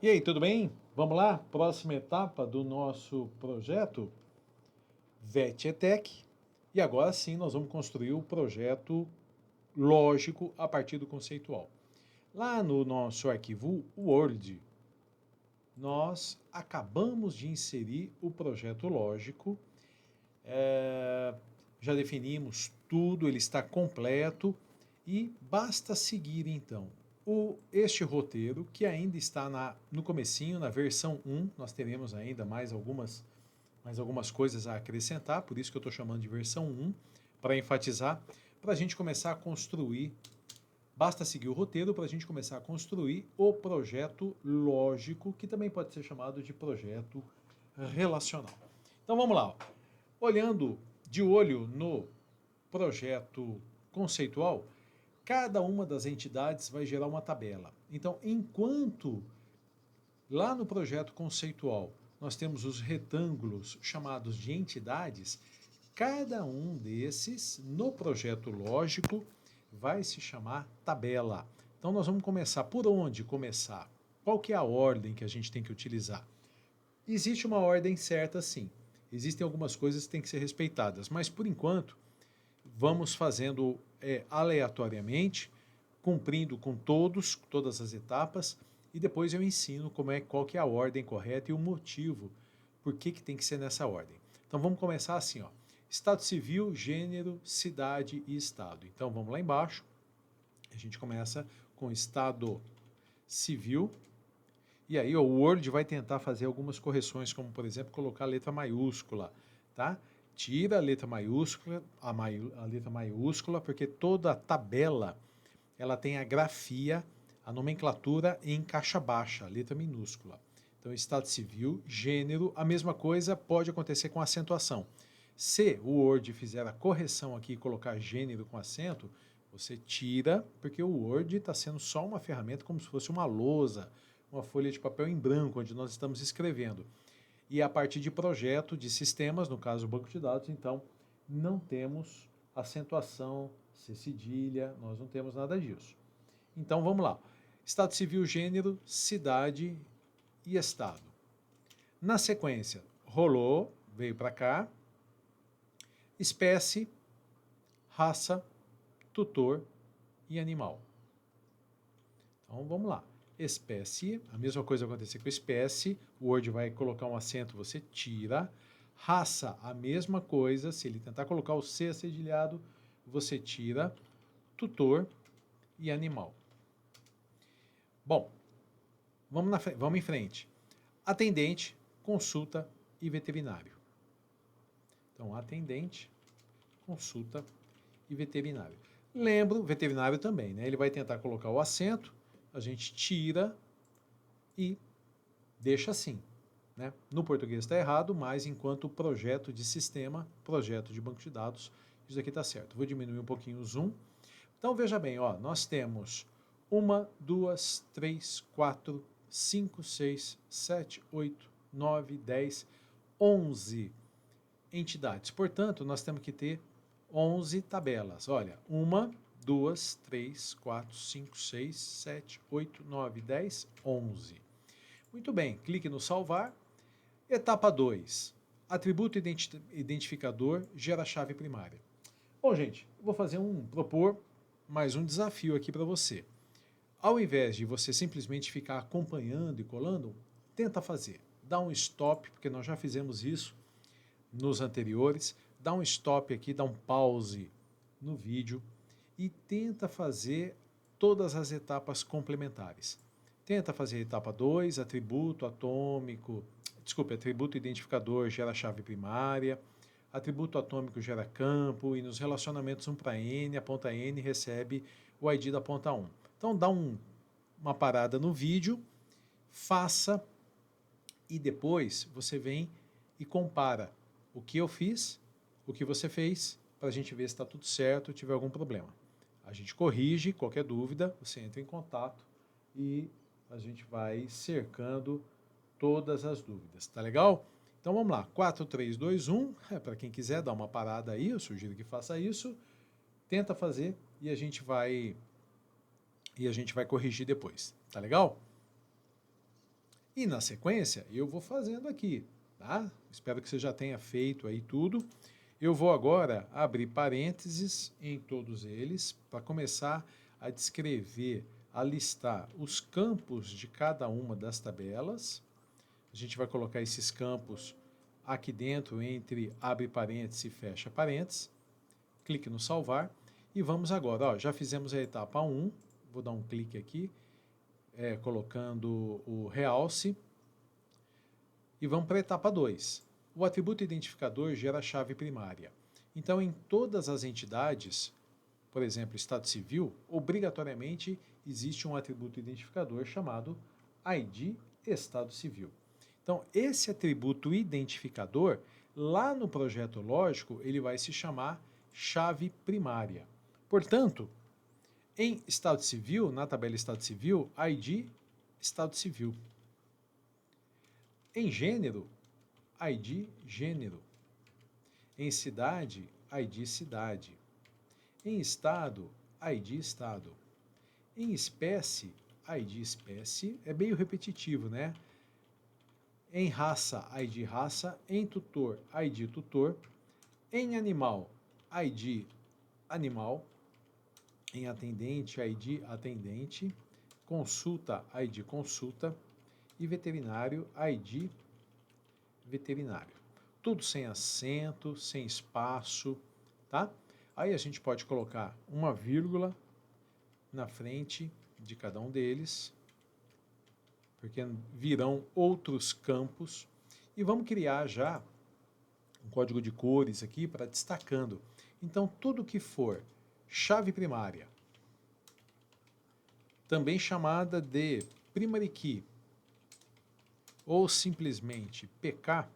E aí, tudo bem? Vamos lá? Próxima etapa do nosso projeto VET-ETEC. E agora sim nós vamos construir o projeto lógico a partir do conceitual. Lá no nosso arquivo Word, nós acabamos de inserir o projeto lógico. Já definimos tudo, ele está completo e basta seguir então este roteiro que ainda está no comecinho, na versão 1, nós teremos ainda mais algumas coisas a acrescentar, por isso que eu estou chamando de versão 1, para enfatizar, para a gente começar a construir, basta seguir o roteiro para a gente começar a construir o projeto lógico, que também pode ser chamado de projeto relacional. Então vamos lá, olhando de olho no projeto conceitual, cada uma das entidades vai gerar uma tabela. Então, enquanto lá no projeto conceitual nós temos os retângulos chamados de entidades, cada um desses, no projeto lógico, vai se chamar tabela. Então, nós vamos começar. Por onde começar? Qual que é a ordem que a gente tem que utilizar? Existe uma ordem certa, sim. Existem algumas coisas que têm que ser respeitadas, mas por enquanto vamos fazendo aleatoriamente, cumprindo com todas as etapas, e depois eu ensino qual que é a ordem correta e o motivo por que tem que ser nessa ordem. Então vamos começar assim, ó. Estado civil, gênero, cidade e estado. Então vamos lá embaixo. A gente começa com estado civil. E aí o Word vai tentar fazer algumas correções, como por exemplo colocar a letra maiúscula, tá? Tira a letra maiúscula, a letra maiúscula, porque toda tabela ela tem a grafia, a nomenclatura em caixa baixa, letra minúscula. Então, estado civil, gênero, a mesma coisa pode acontecer com acentuação. Se o Word fizer a correção aqui e colocar gênero com acento, você tira, porque o Word está sendo só uma ferramenta como se fosse uma lousa, uma folha de papel em branco, onde nós estamos escrevendo. E a partir de projeto de sistemas, no caso o banco de dados, então não temos acentuação, C cedilha, nós não temos nada disso. Então vamos lá. Estado civil, gênero, cidade e estado. Na sequência, rolou, veio para cá, espécie, raça, tutor e animal. Então vamos lá. Espécie, a mesma coisa vai acontecer com espécie, o Word vai colocar um acento, você tira. Raça, a mesma coisa, se ele tentar colocar o C cedilhado, você tira. Tutor e animal. Bom, vamos em frente. Atendente, consulta e veterinário. Então, atendente, consulta e veterinário. Lembro, veterinário também, né? Ele vai tentar colocar o acento, a gente tira e deixa assim. Né? No português está errado, mas enquanto projeto de sistema, projeto de banco de dados, isso aqui está certo. Vou diminuir um pouquinho o zoom. Então veja bem, ó, nós temos 1, 2, 3, 4, 5, 6, 7, 8, 9, 10, 11 entidades. Portanto, nós temos que ter 11 tabelas. Olha, 1, 2, 3, 4, 5, 6, 7, 8, 9, 10, 11. Muito bem, clique no salvar. Etapa 2. Atributo identificador gera chave primária. Bom, gente, eu vou propor mais um desafio aqui para você. Ao invés de você simplesmente ficar acompanhando e colando, tenta fazer. Dá um stop, porque nós já fizemos isso nos anteriores. Dá um stop aqui, dá um pause no vídeo e tenta fazer todas as etapas complementares. Tenta fazer a etapa 2, atributo identificador gera chave primária, atributo atômico gera campo, e nos relacionamentos 1 para N, a ponta N recebe o ID da ponta 1. Então dá uma parada no vídeo, faça, e depois você vem e compara o que eu fiz, o que você fez, para a gente ver se está tudo certo ou tiver algum problema. A gente corrige, qualquer dúvida, você entra em contato e a gente vai cercando todas as dúvidas, tá legal? Então vamos lá, 4, 3, 2, 1, para quem quiser dar uma parada aí, eu sugiro que faça isso, tenta fazer e a gente vai corrigir depois, tá legal? E na sequência, eu vou fazendo aqui, tá? Espero que você já tenha feito aí tudo. Eu vou agora abrir parênteses em todos eles para começar a descrever, a listar os campos de cada uma das tabelas. A gente vai colocar esses campos aqui dentro entre abre parênteses e fecha parênteses. Clique no salvar e vamos agora, ó, já fizemos a etapa 1, vou dar um clique aqui, colocando o realce, e vamos para a etapa 2. O atributo identificador gera a chave primária. Então, em todas as entidades, por exemplo, Estado Civil, obrigatoriamente existe um atributo identificador chamado ID Estado Civil. Então, esse atributo identificador, lá no projeto lógico, ele vai se chamar chave primária. Portanto, em Estado Civil, na tabela Estado Civil, ID Estado Civil. Em gênero, ID gênero. Em cidade, ID cidade. Em estado, ID estado. Em espécie, ID espécie. É meio repetitivo, né? Em raça, ID raça. Em tutor, ID tutor. Em animal, ID animal. Em atendente, ID atendente. Consulta, ID consulta. E veterinário, ID veterinário. Tudo sem acento, sem espaço, tá? Aí a gente pode colocar uma vírgula na frente de cada um deles, porque virão outros campos. E vamos criar já um código de cores aqui para destacando. Então, tudo que for chave primária, também chamada de primary key, ou simplesmente PK,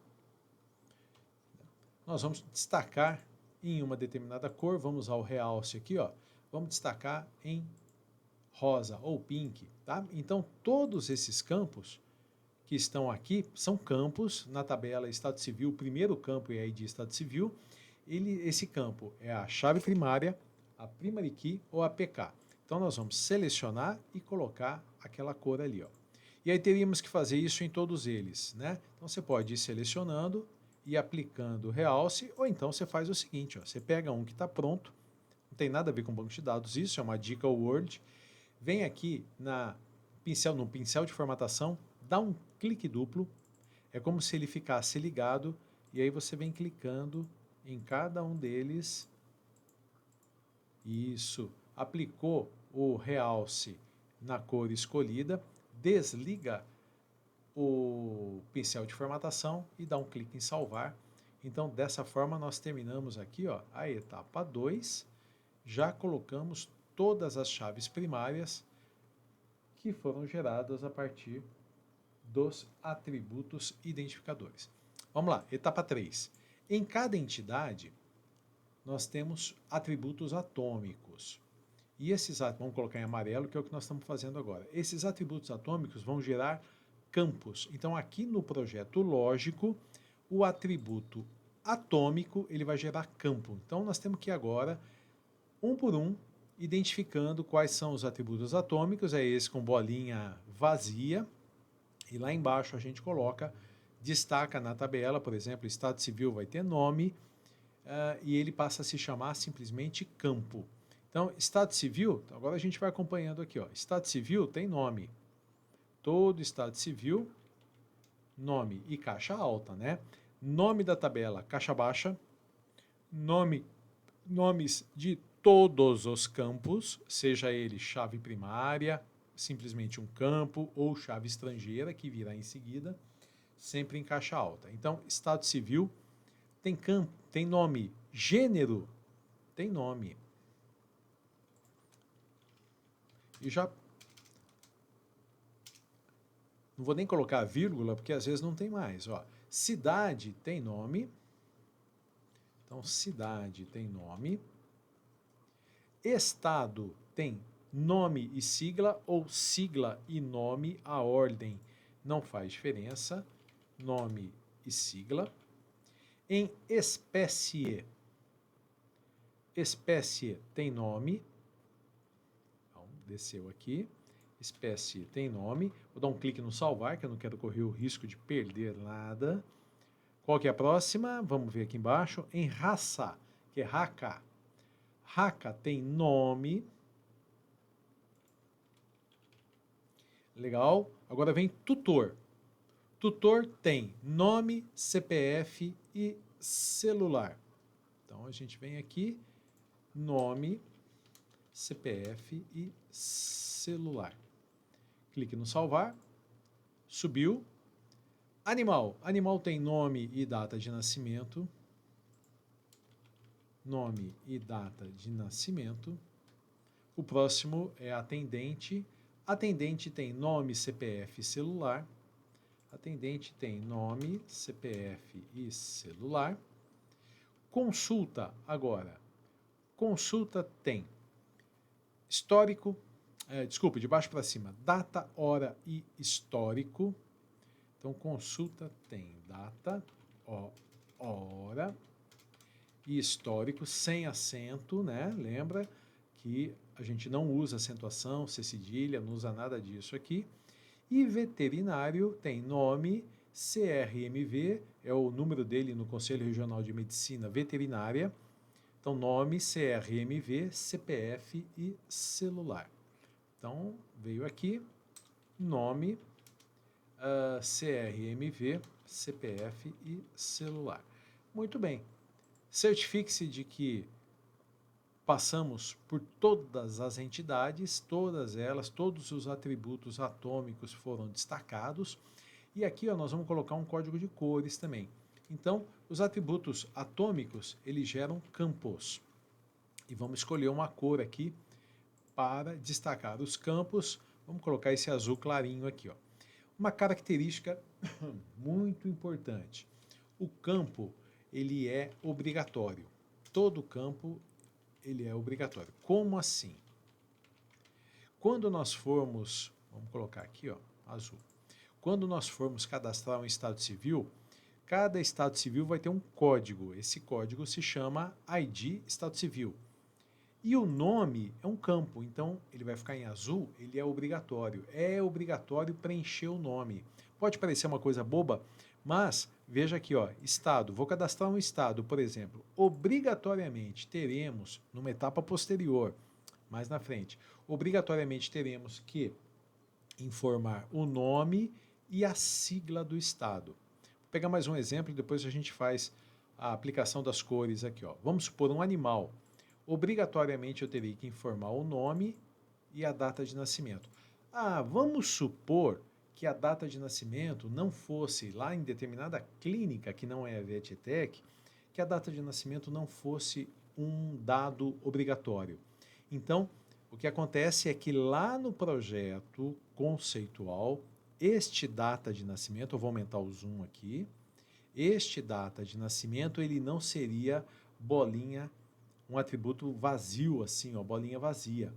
nós vamos destacar em uma determinada cor, vamos ao realce aqui, ó, vamos destacar em rosa ou pink, tá? Então, todos esses campos que estão aqui são campos na tabela Estado Civil, o primeiro campo é ID Estado Civil, esse campo é a chave primária, a primary key ou a PK. Então, nós vamos selecionar e colocar aquela cor ali, ó. E aí teríamos que fazer isso em todos eles, né? Então, você pode ir selecionando e aplicando o realce, ou então você faz o seguinte, ó, você pega um que está pronto, não tem nada a ver com banco de dados, isso é uma dica Word, vem aqui no pincel de formatação, dá um clique duplo, é como se ele ficasse ligado, e aí você vem clicando em cada um deles. Isso, aplicou o realce na cor escolhida, desliga o pincel de formatação e dá um clique em salvar. Então, dessa forma, nós terminamos aqui, ó, a etapa 2, já colocamos todas as chaves primárias que foram geradas a partir dos atributos identificadores. Vamos lá, etapa 3. Em cada entidade, nós temos atributos atômicos. E esses, vamos colocar em amarelo, que é o que nós estamos fazendo agora. Esses atributos atômicos vão gerar campos. Então, aqui no projeto lógico, o atributo atômico, ele vai gerar campo. Então, nós temos que agora, um por um, identificando quais são os atributos atômicos, é esse com bolinha vazia, e lá embaixo a gente coloca, destaca na tabela, por exemplo, Estado Civil vai ter nome, e ele passa a se chamar simplesmente campo. Então, Estado Civil, agora a gente vai acompanhando aqui, ó, Estado Civil tem nome, todo Estado Civil, nome e caixa alta, né? Nome da tabela, caixa baixa, nomes de todos os campos, seja ele chave primária, simplesmente um campo, ou chave estrangeira, que virá em seguida, sempre em caixa alta. Então, Estado Civil tem campo, tem nome. Gênero tem nome. E já não vou nem colocar vírgula, porque às vezes não tem mais. Ó. Cidade tem nome. Então, cidade tem nome. Estado tem nome e sigla, ou sigla e nome, a ordem não faz diferença. Nome e sigla. Em espécie, espécie tem nome. Então, desceu aqui. espécie tem nome. Vou dar um clique no salvar, que eu não quero correr o risco de perder nada. Qual que é a próxima? Vamos ver aqui embaixo. Em raça, que é raca. Raca tem nome. Legal. Agora vem tutor. Tutor tem nome, CPF e celular. Então a gente vem aqui, nome, CPF e celular. Clique no salvar. Subiu. Animal. Animal tem nome e data de nascimento. Nome e data de nascimento. O próximo é atendente. Atendente tem nome, CPF e celular. Atendente tem nome, CPF e celular. Consulta agora. Consulta tem histórico, de baixo para cima, data, hora e histórico. Então, consulta tem data, hora e histórico, sem acento, né? Lembra que a gente não usa acentuação, C cedilha, não usa nada disso aqui. E veterinário tem nome, CRMV, é o número dele no Conselho Regional de Medicina Veterinária. Então, nome, CRMV, CPF e celular. Então, veio aqui, nome, CRMV, CPF e celular. Muito bem. Certifique-se de que passamos por todas as entidades, todas elas, todos os atributos atômicos foram destacados. E aqui nós vamos colocar um código de cores também. Então, os atributos atômicos, eles geram campos. E vamos escolher uma cor aqui para destacar os campos. Vamos colocar esse azul clarinho aqui, ó. Uma característica muito importante. O campo, ele é obrigatório. Todo campo, ele é obrigatório. Como assim? Quando nós formos, vamos colocar aqui, ó, azul. Quando nós formos cadastrar um estado civil, cada estado civil vai ter um código. Esse código se chama ID Estado Civil. E o nome é um campo, então ele vai ficar em azul, ele é obrigatório. É obrigatório preencher o nome. Pode parecer uma coisa boba, mas veja aqui, ó, estado. Vou cadastrar um estado, por exemplo. Obrigatoriamente teremos, numa etapa posterior, mais na frente, obrigatoriamente teremos que informar o nome e a sigla do estado. Vou pegar mais um exemplo e depois a gente faz a aplicação das cores aqui, ó. Vamos supor um animal. Obrigatoriamente eu teria que informar o nome e a data de nascimento. Ah, vamos supor que a data de nascimento não fosse lá em determinada clínica, que não é a Vetitec, que a data de nascimento não fosse um dado obrigatório. Então, o que acontece é que lá no projeto conceitual, este data de nascimento, eu vou aumentar o zoom aqui, este data de nascimento, ele não seria bolinha, um atributo vazio assim, ó, bolinha vazia.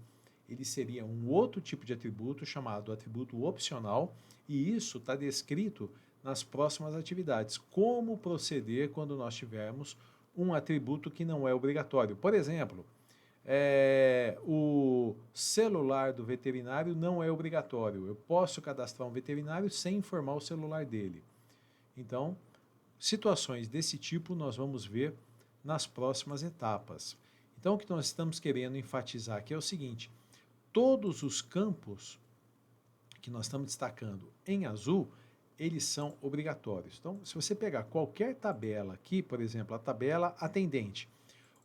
Ele seria um outro tipo de atributo chamado atributo opcional, e isso está descrito nas próximas atividades. Como proceder quando nós tivermos um atributo que não é obrigatório. Por exemplo, o celular do veterinário não é obrigatório. Eu posso cadastrar um veterinário sem informar o celular dele. Então, situações desse tipo nós vamos ver nas próximas etapas. Então, o que nós estamos querendo enfatizar aqui é o seguinte: todos os campos que nós estamos destacando em azul, eles são obrigatórios. Então, se você pegar qualquer tabela aqui, por exemplo, a tabela atendente,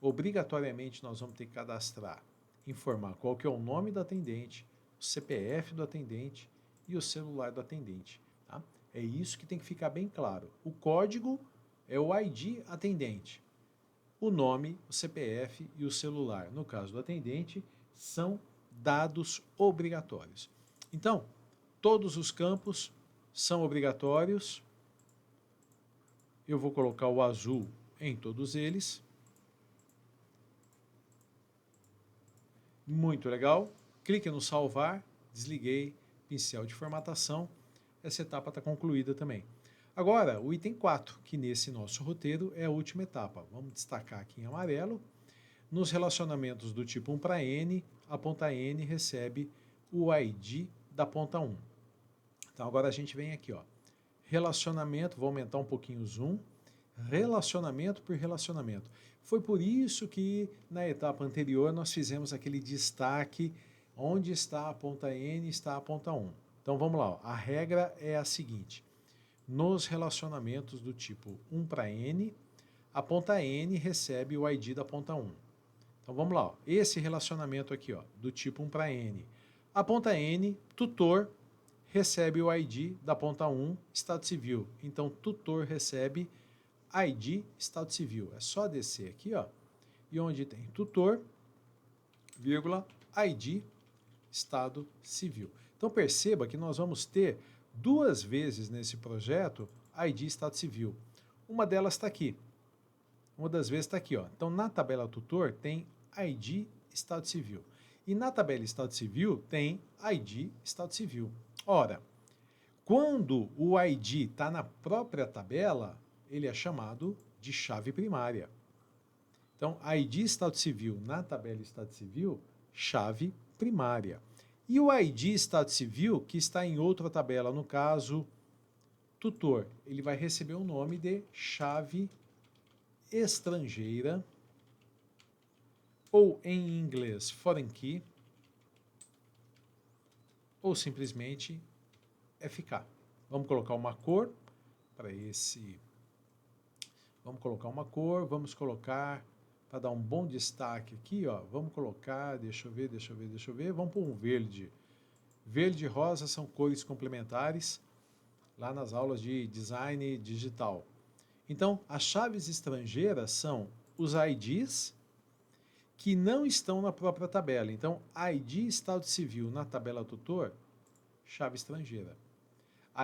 obrigatoriamente nós vamos ter que cadastrar, informar qual que é o nome do atendente, o CPF do atendente e o celular do atendente. Tá? É isso que tem que ficar bem claro. O código é o ID atendente. O nome, o CPF e o celular, no caso do atendente, são dados obrigatórios. Então, todos os campos são obrigatórios. Eu vou colocar o azul em todos eles. Muito legal. Clique no salvar, desliguei, pincel de formatação. Essa etapa está concluída também. Agora, o item 4, que nesse nosso roteiro é a última etapa. Vamos destacar aqui em amarelo. Nos relacionamentos do tipo 1 para N, a ponta N recebe o ID da ponta 1. Então agora a gente vem aqui, ó, relacionamento, vou aumentar um pouquinho o zoom, relacionamento por relacionamento. Foi por isso que na etapa anterior nós fizemos aquele destaque onde está a ponta N está a ponta 1. Então vamos lá, ó. A regra é a seguinte: nos relacionamentos do tipo 1 para N, a ponta N recebe o ID da ponta 1. Então vamos lá, ó. Esse relacionamento aqui, ó, do tipo 1 para N. A ponta N, tutor, recebe o ID da ponta 1, estado civil. Então tutor recebe ID, estado civil. É só descer aqui, ó, e onde tem tutor, vírgula, ID, estado civil. Então perceba que nós vamos ter duas vezes nesse projeto ID, estado civil. Uma delas está aqui. Uma das vezes está aqui, ó. Então na tabela tutor tem ID, estado civil. E na tabela estado civil tem ID, estado civil. Ora, quando o ID está na própria tabela, ele é chamado de chave primária. Então, ID Estado Civil na tabela Estado Civil, chave primária. E o ID Estado Civil, que está em outra tabela, no caso, tutor, ele vai receber o nome de chave estrangeira, ou em inglês, foreign key, ou simplesmente FK. Vamos colocar uma cor para esse. Vamos colocar uma cor, vamos colocar, para dar um bom destaque aqui, ó, vamos colocar, deixa eu ver, vamos pôr um verde. Verde e rosa são cores complementares lá nas aulas de design digital. Então, as chaves estrangeiras são os IDs que não estão na própria tabela. Então, ID Estado Civil na tabela tutor, chave estrangeira.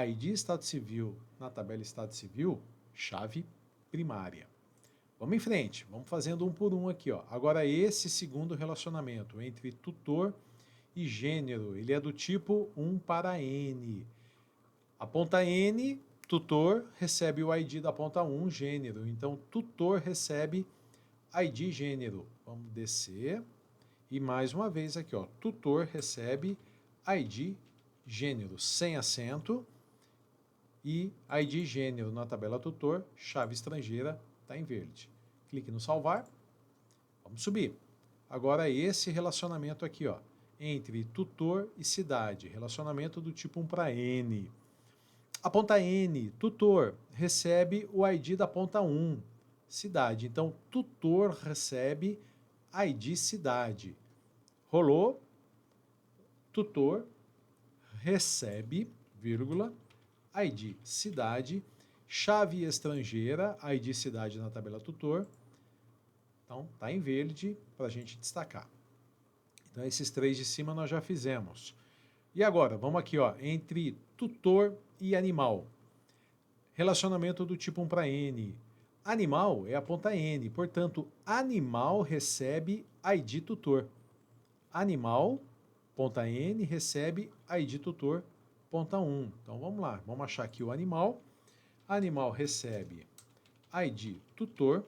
ID Estado Civil na tabela Estado Civil, chave primária. Vamos em frente, vamos fazendo um por um aqui, ó. Agora esse segundo relacionamento entre tutor e gênero, ele é do tipo 1 para N. A ponta N, tutor, recebe o ID da ponta 1, gênero. Então, tutor recebe ID gênero. Vamos descer. E mais uma vez aqui, ó, tutor recebe ID gênero, sem acento. E ID gênero na tabela tutor, chave estrangeira, está em verde. Clique no salvar. Vamos subir. Agora esse relacionamento aqui, ó, entre tutor e cidade, relacionamento do tipo 1 para N. A ponta N, tutor, recebe o ID da ponta 1, cidade. Então, tutor recebe ID cidade. Rolou, tutor recebe, vírgula, ID cidade, chave estrangeira, ID cidade na tabela tutor. Então, está em verde para a gente destacar. Então, esses três de cima nós já fizemos. E agora, vamos aqui, ó, entre tutor e animal. Relacionamento do tipo 1 para N. Animal é a ponta N, portanto, animal recebe ID tutor. Animal, ponta N, recebe ID tutor, ponta 1. Então, vamos lá, vamos achar aqui o animal. Animal recebe ID tutor.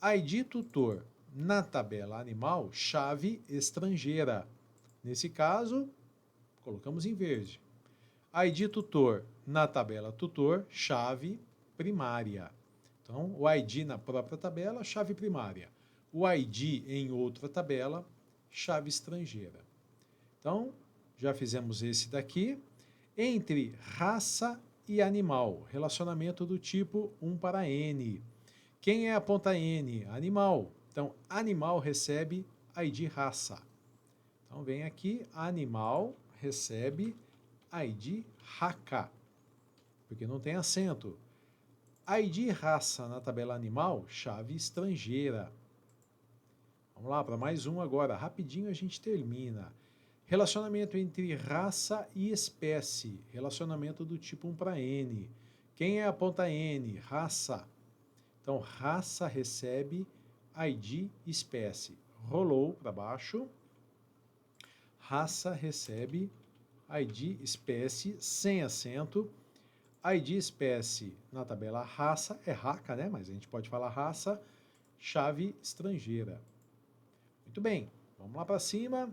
ID tutor na tabela animal, chave estrangeira. Nesse caso, colocamos em verde. ID tutor na tabela tutor, chave primária. Então, o ID na própria tabela, chave primária. O ID em outra tabela, chave estrangeira. Então, já fizemos esse daqui. Entre raça e animal, relacionamento do tipo 1 para N. Quem é a ponta N? Animal. Então, animal recebe ID raça. Então, vem aqui, animal recebe ID raca, porque não tem acento. ID raça na tabela animal, chave estrangeira. Vamos lá, para mais um agora. Rapidinho a gente termina. Relacionamento entre raça e espécie. Relacionamento do tipo 1 para N. Quem é a ponta N? Raça. Então, raça recebe ID espécie. Rolou para baixo. Raça recebe ID espécie sem acento. ID espécie na tabela raça é raca, né? Mas a gente pode falar raça, chave estrangeira. Muito bem, vamos lá para cima.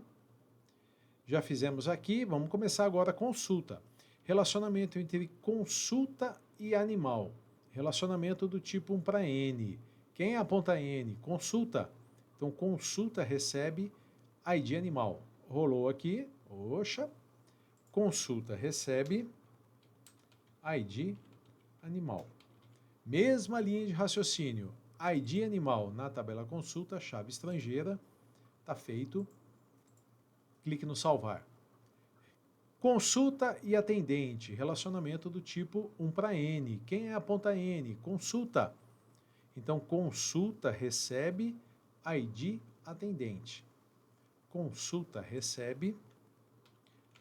Já fizemos aqui, vamos começar agora a consulta. Relacionamento entre consulta e animal. Relacionamento do tipo 1 para N. Quem é a ponta N? Consulta. Então, consulta recebe ID animal. Rolou aqui, oxa. Consulta recebe ID animal. Mesma linha de raciocínio. ID animal na tabela consulta, chave estrangeira. Está feito. Clique no salvar. Consulta e atendente, relacionamento do tipo 1 para N. Quem é a ponta N? Consulta. Então, consulta recebe ID atendente. Consulta recebe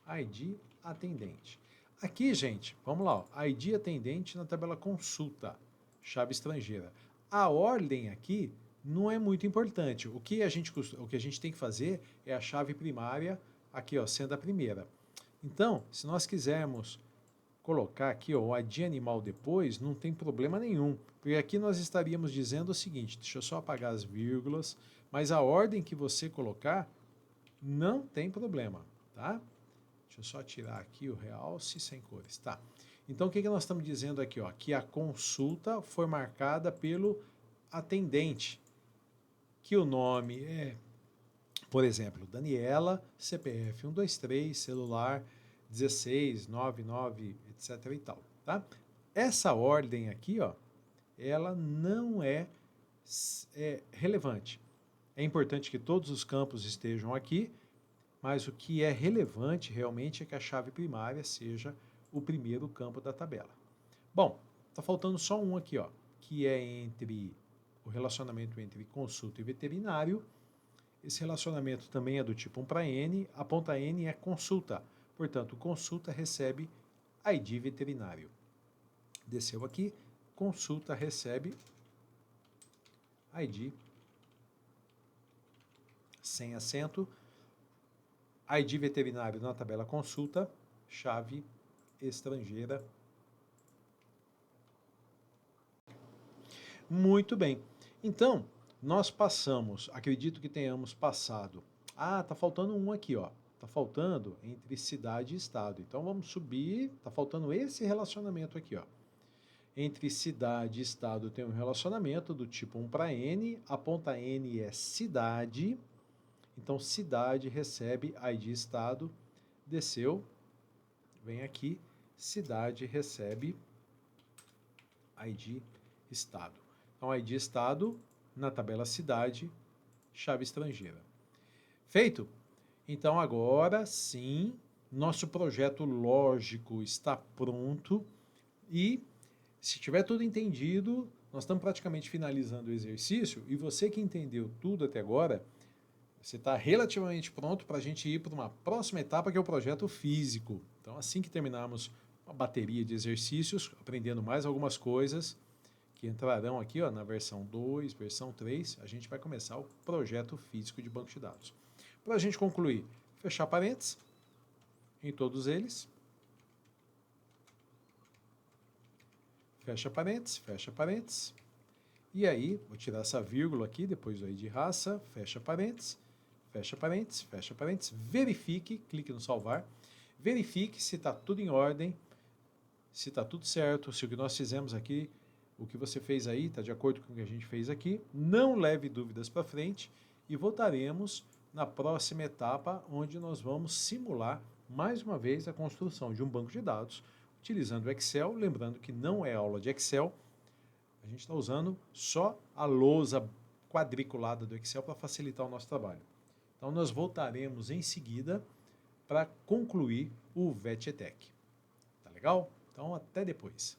ID atendente. Aqui, gente, vamos lá, ó, ID atendente na tabela consulta, chave estrangeira. A ordem aqui não é muito importante. O que a gente tem que fazer é a chave primária, aqui, ó, sendo a primeira. Então, se nós quisermos colocar aqui, ó, o ID animal depois, não tem problema nenhum. Porque aqui nós estaríamos dizendo o seguinte, deixa eu só apagar as vírgulas, mas a ordem que você colocar não tem problema, tá? Deixa eu só tirar aqui o realce sem cores, tá? Então, o que nós estamos dizendo aqui, ó? Que a consulta foi marcada pelo atendente, que o nome é, por exemplo, Daniela, CPF 123, celular 16, 99, etc e tal, tá? Essa ordem aqui, ó, ela não é relevante. É importante que todos os campos estejam aqui, mas o que é relevante realmente é que a chave primária seja o primeiro campo da tabela. Bom, está faltando só um aqui, ó, que é entre o relacionamento entre consulta e veterinário. Esse relacionamento também é do tipo 1 para N, a ponta N é consulta, portanto, consulta recebe ID veterinário. Desceu aqui, consulta recebe ID sem acento, ID veterinário na tabela consulta, chave estrangeira. Muito bem. Então, nós passamos, acredito que tenhamos passado. Ah, tá faltando um aqui, ó. Tá faltando entre cidade e estado. Então vamos subir, tá faltando esse relacionamento aqui, ó. Entre cidade e estado tem um relacionamento do tipo 1 para N, a ponta N é cidade. Então cidade recebe ID estado, desceu, vem aqui, cidade recebe ID estado. Então ID estado na tabela cidade, chave estrangeira. Feito? Então agora sim, nosso projeto lógico está pronto e se tiver tudo entendido, nós estamos praticamente finalizando o exercício e você que entendeu tudo até agora, você está relativamente pronto para a gente ir para uma próxima etapa que é o projeto físico. Então assim que terminarmos uma bateria de exercícios, aprendendo mais algumas coisas, que entrarão aqui ó, na versão 2, versão 3, a gente vai começar o projeto físico de banco de dados. Para a gente concluir, fechar parênteses em todos eles. Fecha parênteses. E aí, vou tirar essa vírgula aqui, depois do aí de raça, fecha parênteses, fecha parênteses, verifique, clique no salvar, verifique se está tudo em ordem, se está tudo certo, se o que nós fizemos aqui, o que você fez aí está de acordo com o que a gente fez aqui, não leve dúvidas para frente e voltaremos na próxima etapa, onde nós vamos simular mais uma vez a construção de um banco de dados, utilizando o Excel, lembrando que não é aula de Excel, a gente está usando só a lousa quadriculada do Excel para facilitar o nosso trabalho. Então nós voltaremos em seguida para concluir o VET-ETEC. Tá legal? Então até depois.